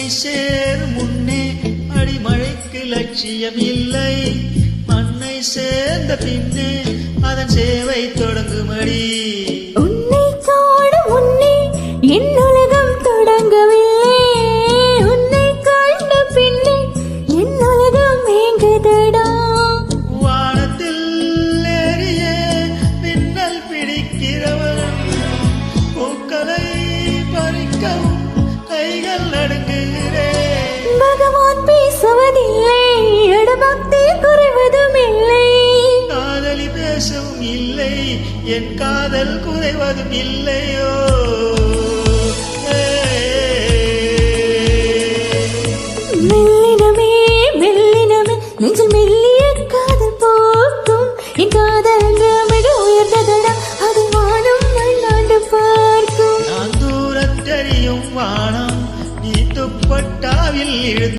மண்ணை சேர் முன்னே அடிமழைக்கு லட்சியம் இல்லை. மண்ணை சேர்ந்த பின்னே அதன் சேவை தொடங்குமடி. உன்னை காண முன்னே என் உலகம் தொடங்கவில்லை. உன்னை கண்ட பின்னே என் உலகம் எங்குதடா. வானத்தில் ஏறிய மின்னல் பிடிக்கிறவன் பூக்களை பறிக்கவும் கைகள் நடுங்குகிறேன். பகவான் பேசுவதில்லை, இடபக்தி குறைவதும் இல்லை. காதலி பேசவும் இல்லை, என் காதல் குறைவதும் இல்லையோ. மெல்லினமே மெல்லினமே நெஞ்சில் மெல்லிய காதல் போக்கும். என் காதல் மிக உயர்ந்ததடா, அது வானம் மண்ணாண்டு பார்க்கும். நான் தூரத்தெரியும் வானம், நீ துப்பட்டாவில் இழுத்து